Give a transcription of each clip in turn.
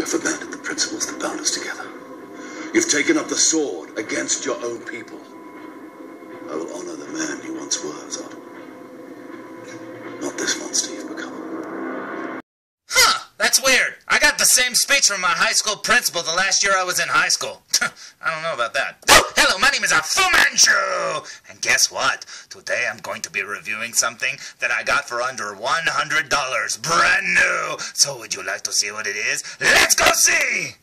have abandoned the principles that bound us together. You've taken up the sword against your own people. I will honor the man you once were, Zod. Not this monster you've become. Huh! That's weird. I got the same speech from my high school principal the last year I was in high school. I don't know about that. Oh, hello, my name is Fu Manchu! And guess what? Today I'm going to be reviewing something that I got for under $100. Brand new! So would you like to see what it is? Let's go see!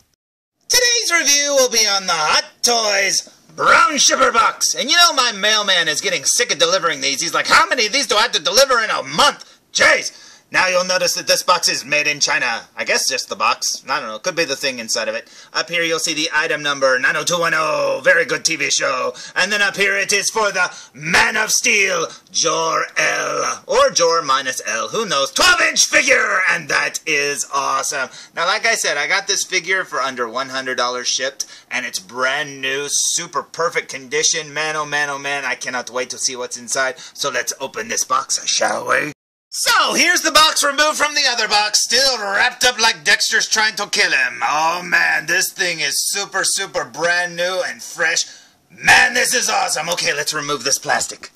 Today's review will be on the Hot Toys Brown Shipper Box. And you know my mailman is getting sick of delivering these. He's like, how many of these do I have to deliver in a month? Jeez! Now you'll notice that this box is made in China. I guess just the box. I don't know. Could be the thing inside of it. Up here you'll see the item number 90210. Very good TV show. And then up here it is for the Man of Steel, Jor-El. Or Jor minus L. Who knows? 12-inch figure! And that is awesome. Now like I said, I got this figure for under $100 shipped. And it's brand new, super perfect condition. Man, oh man, oh man. I cannot wait to see what's inside. So let's open this box, shall we? So, here's the box removed from the other box, still wrapped up like Dexter's trying to kill him. Oh man, this thing is super, super brand new and fresh. Man, this is awesome. Okay, let's remove this plastic.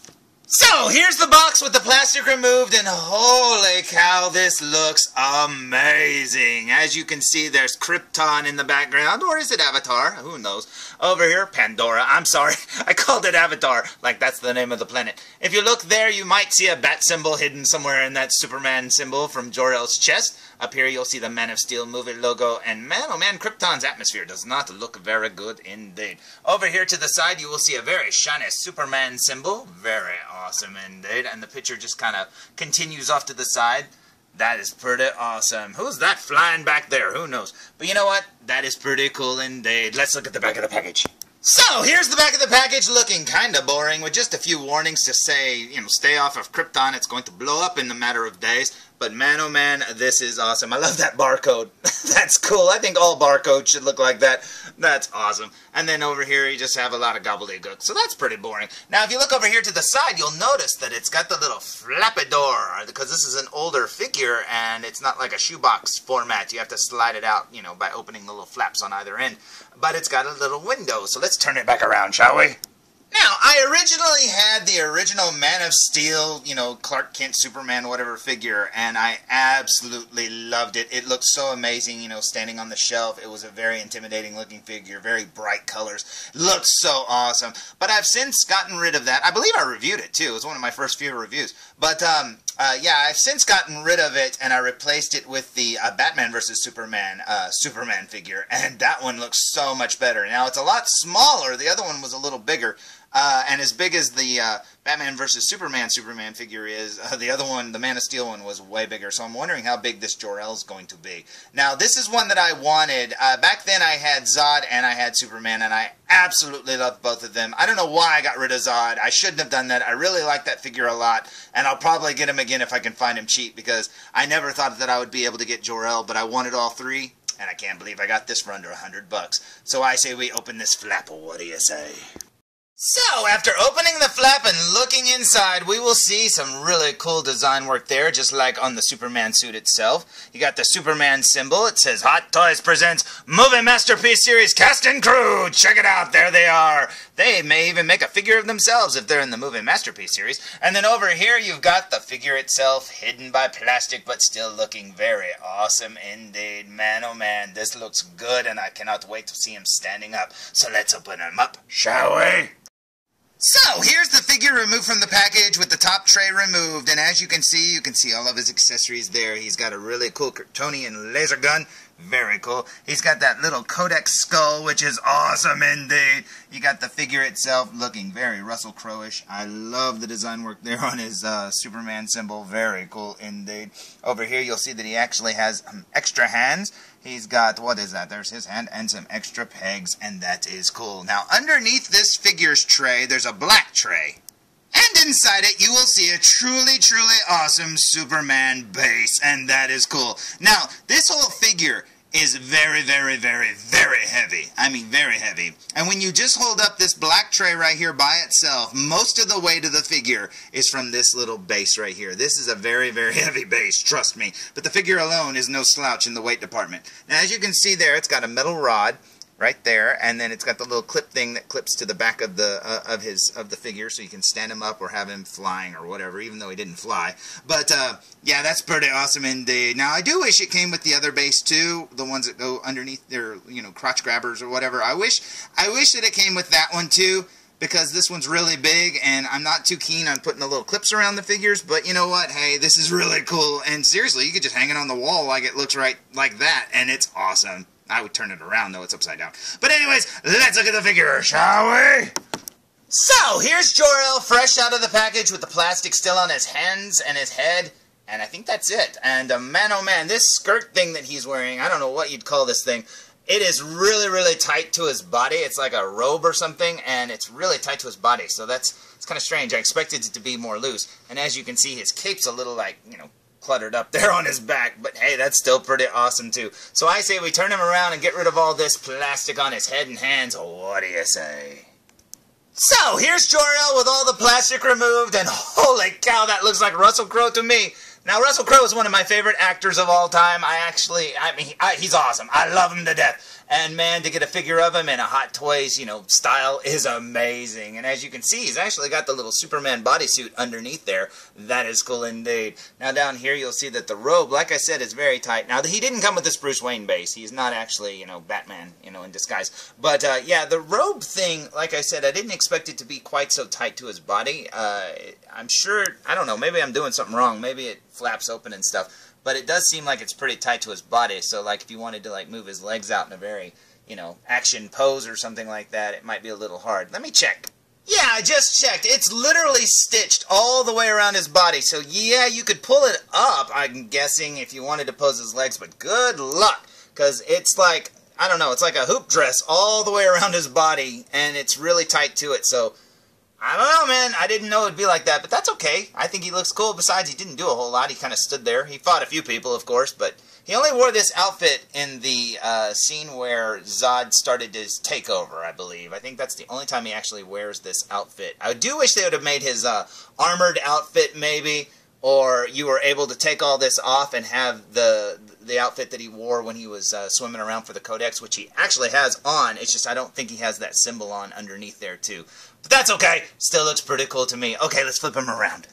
So, here's the box with the plastic removed, and holy cow, this looks amazing. As you can see, there's Krypton in the background, or is it Avatar? Who knows? Over here, Pandora. I'm sorry, I called it Avatar, like that's the name of the planet. If you look there, you might see a bat symbol hidden somewhere in that Superman symbol from Jor-El's chest. Up here, you'll see the Man of Steel movie logo, and man, oh man, Krypton's atmosphere does not look very good indeed. Over here to the side, you will see a very shiny Superman symbol. Very awesome indeed, and the picture just kind of continues off to the side. That is pretty awesome. Who's that flying back there? Who knows? But you know what? That is pretty cool indeed. Let's look at the back of the package. So, here's the back of the package, looking kinda boring, with just a few warnings to say, you know, stay off of Krypton, it's going to blow up in a matter of days. But man, oh man, this is awesome. I love that barcode. That's cool. I think all barcodes should look like that. That's awesome. And then over here, you just have a lot of gobbledygook. So that's pretty boring. Now, if you look over here to the side, you'll notice that it's got the little flappy door, because this is an older figure, and it's not like a shoebox format. You have to slide it out, you know, by opening the little flaps on either end. But it's got a little window, so let's turn it back around, shall we? Now, I originally had the original Man of Steel, you know, Clark Kent, Superman, whatever figure, and I absolutely loved it. It looked so amazing, you know, standing on the shelf. It was a very intimidating looking figure, very bright colors. Looked so awesome. But I've since gotten rid of that. I believe I reviewed it, too. It was one of my first few reviews. But, yeah, I've since gotten rid of it, and I replaced it with the Batman vs. Superman figure, and that one looks so much better. Now, it's a lot smaller. The other one was a little bigger. And as big as the Batman vs. Superman figure is, the other one, the Man of Steel one, was way bigger. So I'm wondering how big this Jor-El is going to be. Now, this is one that I wanted. Back then I had Zod and I had Superman, and I absolutely loved both of them. I don't know why I got rid of Zod. I shouldn't have done that. I really like that figure a lot, and I'll probably get him again if I can find him cheap, because I never thought that I would be able to get Jor-El, but I wanted all three, and I can't believe I got this for under $100. So I say we open this flap. What do you say? So, after opening the flap and looking inside, we will see some really cool design work there, just like on the Superman suit itself. You got the Superman symbol. It says, Hot Toys presents Movie Masterpiece Series Cast and Crew. Check it out. There they are. They may even make a figure of themselves if they're in the Movie Masterpiece Series. And then over here, you've got the figure itself, hidden by plastic, but still looking very awesome indeed. Man, oh man, this looks good, and I cannot wait to see him standing up. So let's open him up, shall we? So, here's the figure removed from the package with the top tray removed, and as you can see all of his accessories there. He's got a really cool Kryptonian laser gun. Very cool. He's got that little Codex skull, which is awesome indeed. You got the figure itself looking very Russell Crowe-ish. I love the design work there on his Superman symbol. Very cool indeed. Over here you'll see that he actually has extra hands. He's got, what is that? There's his hand and some extra pegs, and that is cool. Now, underneath this figures tray, there's a black tray. And inside it, you will see a truly, truly awesome Superman base, and that is cool. Now, this whole figure is very, very, very, very heavy. I mean, very heavy. And when you just hold up this black tray right here by itself, most of the weight of the figure is from this little base right here. This is a very, very heavy base, trust me. But the figure alone is no slouch in the weight department. Now, as you can see there, it's got a metal rod right there, and then it's got the little clip thing that clips to the back of the figure, so you can stand him up or have him flying or whatever, even though he didn't fly. But yeah, that's pretty awesome indeed. Now I do wish it came with the other base too, the ones that go underneath their, you know, crotch grabbers or whatever. I wish that it came with that one too, because this one's really big, and I'm not too keen on putting the little clips around the figures, but you know what, hey, this is really cool, and seriously, you could just hang it on the wall like it looks right like that, and it's awesome. I would turn it around, though it's upside down. But anyways, let's look at the figure, shall we? So, here's Jor-El fresh out of the package with the plastic still on his hands and his head, and I think that's it. And man, oh man, this skirt thing that he's wearing, I don't know what you'd call this thing, it is really, really tight to his body. It's like a robe or something, and it's really tight to his body, so it's kind of strange. I expected it to be more loose, and as you can see, his cape's a little, like, you know, cluttered up there on his back, but hey, that's still pretty awesome too. So I say we turn him around and get rid of all this plastic on his head and hands. What do you say? So here's Jor-El with all the plastic removed, and holy cow, that looks like Russell Crowe to me. Now, Russell Crowe is one of my favorite actors of all time. He's awesome. I love him to death. And man, to get a figure of him in a Hot Toys, you know, style is amazing. And as you can see, he's actually got the little Superman bodysuit underneath there. That is cool indeed. Now down here, you'll see that the robe, like I said, is very tight. Now, he didn't come with this Bruce Wayne base. He's not actually, you know, Batman, you know, in disguise. But yeah, the robe thing, like I said, I didn't expect it to be quite so tight to his body. I'm sure, I don't know, maybe I'm doing something wrong. Maybe it flaps open and stuff. But it does seem like it's pretty tight to his body, so like if you wanted to like move his legs out in a very, you know, action pose or something like that, it might be a little hard. Let me check. Yeah, I just checked. It's literally stitched all the way around his body, so yeah, you could pull it up, I'm guessing, if you wanted to pose his legs, but good luck, because it's like, I don't know, it's like a hoop dress all the way around his body, and it's really tight to it, so I don't know, man. I didn't know it would be like that, but that's okay. I think he looks cool. Besides, he didn't do a whole lot. He kind of stood there. He fought a few people, of course, but he only wore this outfit in the scene where Zod started his takeover, I believe. I think that's the only time he actually wears this outfit. I do wish they would have made his armored outfit, maybe, or you were able to take all this off and have the outfit that he wore when he was swimming around for the Codex, which he actually has on. It's just I don't think he has that symbol on underneath there, too. But that's okay. Still looks pretty cool to me. Okay, let's flip him around.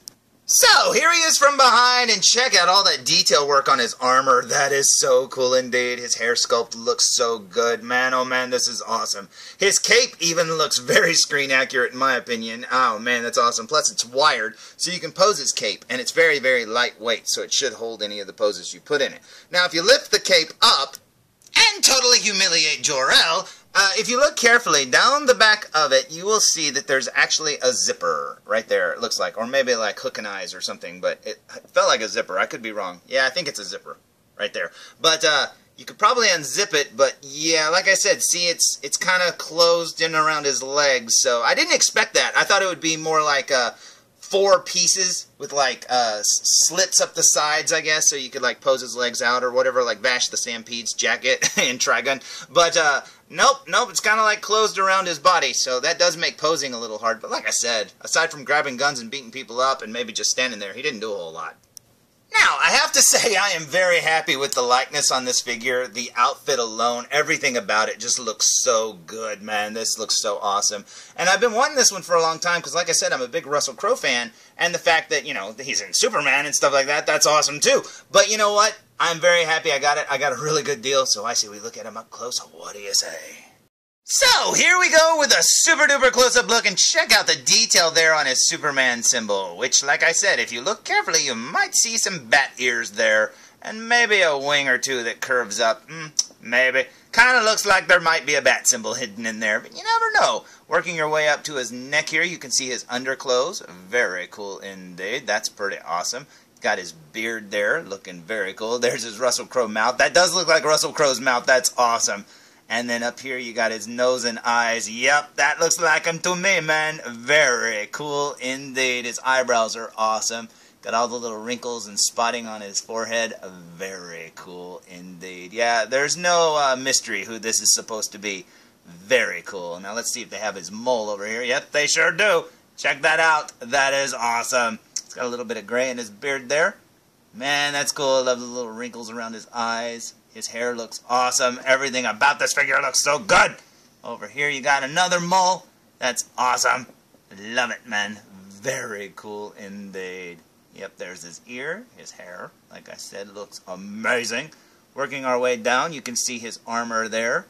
So, here he is from behind, and check out all that detail work on his armor. That is so cool indeed. His hair sculpt looks so good. Man, oh man, this is awesome. His cape even looks very screen accurate in my opinion. Oh man, that's awesome. Plus, it's wired, so you can pose his cape, and it's very, very lightweight, so it should hold any of the poses you put in it. Now, if you lift the cape up and totally humiliate Jor-El, if you look carefully, down the back of it, you will see that there's actually a zipper right there, it looks like. Or maybe like hook and eyes or something, but it felt like a zipper. I could be wrong. Yeah, I think it's a zipper right there. But you could probably unzip it, but yeah, like I said, see, it's kind of closed in around his legs. So I didn't expect that. I thought it would be more like 4 pieces with like slits up the sides, I guess, so you could like pose his legs out or whatever, like Vash the Stampede's jacket in Trigun. But nope, it's kind of like closed around his body, so that does make posing a little hard. But like I said, aside from grabbing guns and beating people up and maybe just standing there, he didn't do a whole lot. Now, I have to say I am very happy with the likeness on this figure. The outfit alone, everything about it just looks so good, man. This looks so awesome. And I've been wanting this one for a long time because, like I said, I'm a big Russell Crowe fan. And the fact that, you know, he's in Superman and stuff like that, that's awesome too. But you know what? I'm very happy I got it. I got a really good deal, so I say we look at him up close. What do you say? So, here we go with a super duper close-up look, and check out the detail there on his Superman symbol, which, like I said, if you look carefully, you might see some bat ears there, and maybe a wing or two that curves up. Maybe. Kind of looks like there might be a bat symbol hidden in there, but you never know. Working your way up to his neck here, you can see his underclothes. Very cool indeed. That's pretty awesome. Got his beard there, looking very cool. There's his Russell Crowe mouth. That does look like Russell Crowe's mouth. That's awesome. And then up here you got his nose and eyes. Yep, that looks like him to me, man. Very cool indeed. His eyebrows are awesome. Got all the little wrinkles and spotting on his forehead. Very cool indeed. Yeah, there's no mystery who this is supposed to be. Very cool. Now let's see if they have his mole over here. Yep, they sure do. Check that out. That is awesome. It's got a little bit of gray in his beard there. Man, that's cool. I love the little wrinkles around his eyes. His hair looks awesome. Everything about this figure looks so good. Over here you got another mole. That's awesome. Love it, man. Very cool indeed. Yep, there's his ear, his hair. Like I said, looks amazing. Working our way down, you can see his armor there.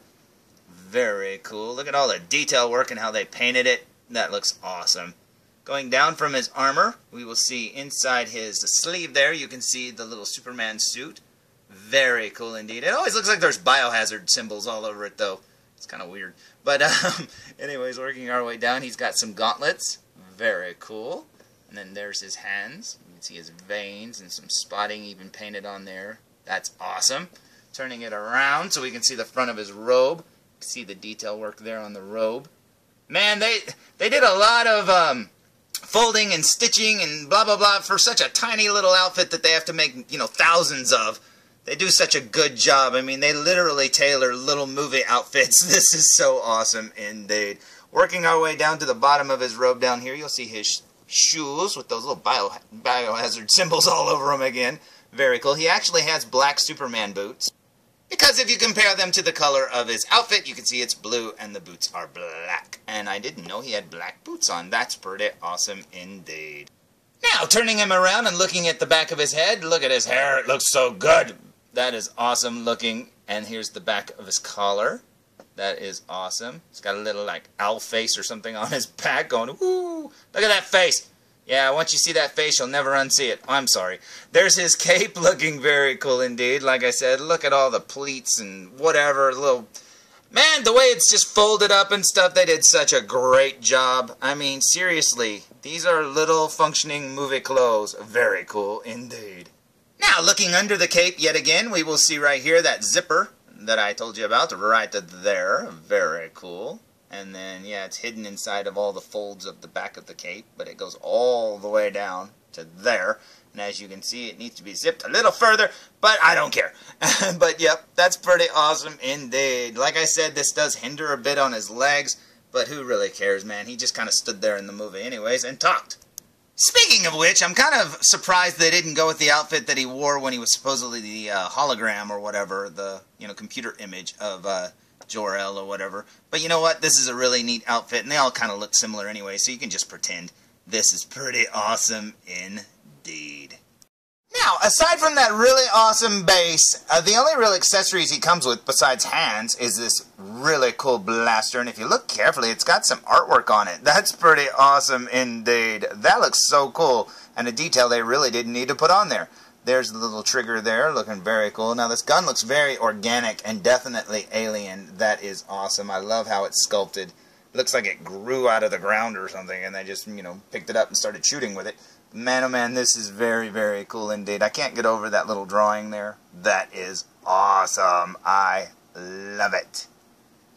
Very cool. Look at all the detail work and how they painted it. That looks awesome. Going down from his armor, we will see inside his sleeve there, you can see the little Superman suit. Very cool indeed. It always looks like there's biohazard symbols all over it, though. It's kind of weird. But anyways, working our way down, he's got some gauntlets. Very cool. And then there's his hands. You can see his veins and some spotting even painted on there. That's awesome. Turning it around so we can see the front of his robe. See the detail work there on the robe. Man, they did a lot of folding and stitching and blah blah blah for such a tiny little outfit that they have to make, you know, thousands of. They do such a good job. I mean, they literally tailor little movie outfits. This is so awesome indeed. Working our way down to the bottom of his robe down here, you'll see his shoes with those little biohazard symbols all over them again. Very cool. He actually has black Superman boots. Because if you compare them to the color of his outfit, you can see it's blue and the boots are black. And I didn't know he had black boots on. That's pretty awesome indeed. Now, turning him around and looking at the back of his head, look at his hair. It looks so good. That is awesome looking. And here's the back of his collar. That is awesome. He's got a little, like, owl face or something on his back going, woo! Look at that face. Yeah, once you see that face, you'll never unsee it. I'm sorry. There's his cape, looking very cool indeed. Like I said, look at all the pleats and whatever. Little man, the way it's just folded up and stuff, they did such a great job. I mean, seriously, these are little functioning movie clothes. Very cool indeed. Now, looking under the cape yet again, we will see right here that zipper that I told you about right there. Very cool. And then, yeah, it's hidden inside of all the folds of the back of the cape, but it goes all the way down to there. And as you can see, it needs to be zipped a little further, but I don't care. But, yep, that's pretty awesome indeed. Like I said, this does hinder a bit on his legs, but who really cares, man? He just kind of stood there in the movie anyways and talked. Speaking of which, I'm kind of surprised they didn't go with the outfit that he wore when he was supposedly the hologram or whatever, the, you know, computer image of Jor-El or whatever. But you know what? This is a really neat outfit, and they all kind of look similar anyway, so you can just pretend. This is pretty awesome indeed. Now, aside from that really awesome base, the only real accessories he comes with besides hands is this really cool blaster, and if you look carefully, it's got some artwork on it. That's pretty awesome indeed. That looks so cool, and a detail they really didn't need to put on there. There's the little trigger there, looking very cool. Now, this gun looks very organic and definitely alien. That is awesome. I love how it's sculpted. It looks like it grew out of the ground or something, and they just, you know, picked it up and started shooting with it. Man, oh man, this is very, very cool indeed. I can't get over that little drawing there. That is awesome. I love it.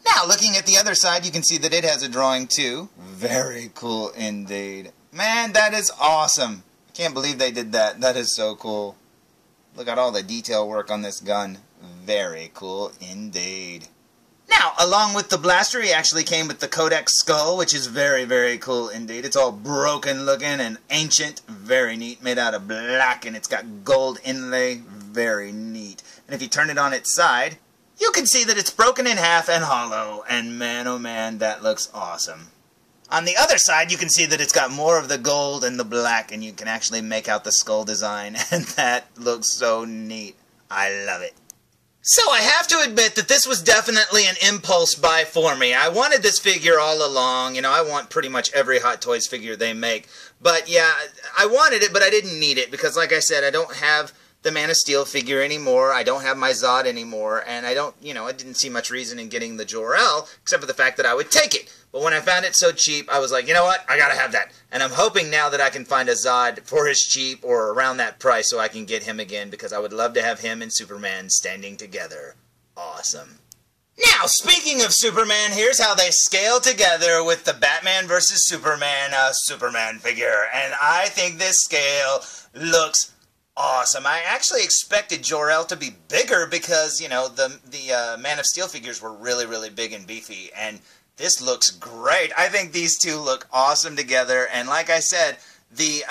Now, looking at the other side, you can see that it has a drawing too. Very cool indeed. Man, that is awesome. I can't believe they did that. That is so cool. Look at all the detail work on this gun. Very cool indeed. Now, along with the blaster, he actually came with the Codex skull, which is very, very cool indeed. It's all broken looking and ancient. Very neat. Made out of black, and it's got gold inlay. Very neat. And if you turn it on its side, you can see that it's broken in half and hollow. And man, oh man, that looks awesome. On the other side, you can see that it's got more of the gold and the black, and you can actually make out the skull design. And that looks so neat. I love it. So I have to admit that this was definitely an impulse buy for me. I wanted this figure all along. You know, I want pretty much every Hot Toys figure they make. But yeah, I wanted it, but I didn't need it because, like I said, I don't have the Man of Steel figure anymore. I don't have my Zod anymore. And I don't, you know, I didn't see much reason in getting the Jor-El, except for the fact that I would take it. But when I found it so cheap, I was like, you know what? I gotta have that. And I'm hoping now that I can find a Zod for his cheap or around that price so I can get him again because I would love to have him and Superman standing together. Awesome. Now, speaking of Superman, here's how they scale together with the Batman vs. Superman figure. And I think this scale looks awesome. I actually expected Jor-El to be bigger because, you know, the Man of Steel figures were really, really big and beefy. And this looks great. I think these two look awesome together. And like I said, the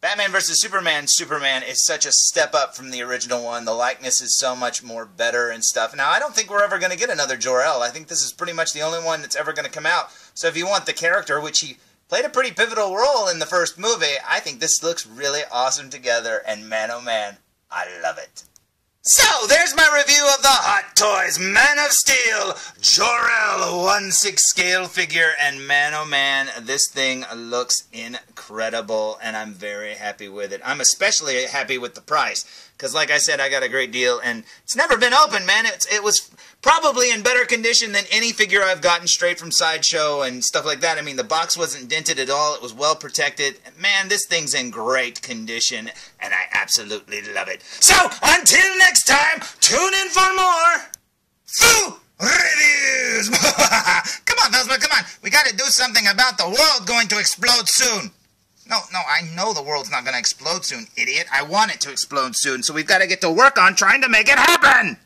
Batman vs. Superman is such a step up from the original one. The likeness is so much more better and stuff. Now, I don't think we're ever going to get another Jor-El. I think this is pretty much the only one that's ever going to come out. So if you want the character, which he played a pretty pivotal role in the first movie, I think this looks really awesome together. And man, oh man, I love it. So, there's my review of the Hot Toys Man of Steel Jor-El 1/6 scale figure, and man oh man, this thing looks incredible, and I'm very happy with it. I'm especially happy with the price, because like I said, I got a great deal, and it's never been opened, man. It was probably in better condition than any figure I've gotten straight from Sideshow and stuff like that. I mean, the box wasn't dented at all. It was well protected. Man, this thing's in great condition, and I absolutely love it. So, until next time, tune in for more Foo Reviews! Come on, felzbug, come on. We gotta do something about the world going to explode soon. No, I know the world's not gonna explode soon, idiot. I want it to explode soon, so we've gotta get to work on trying to make it happen!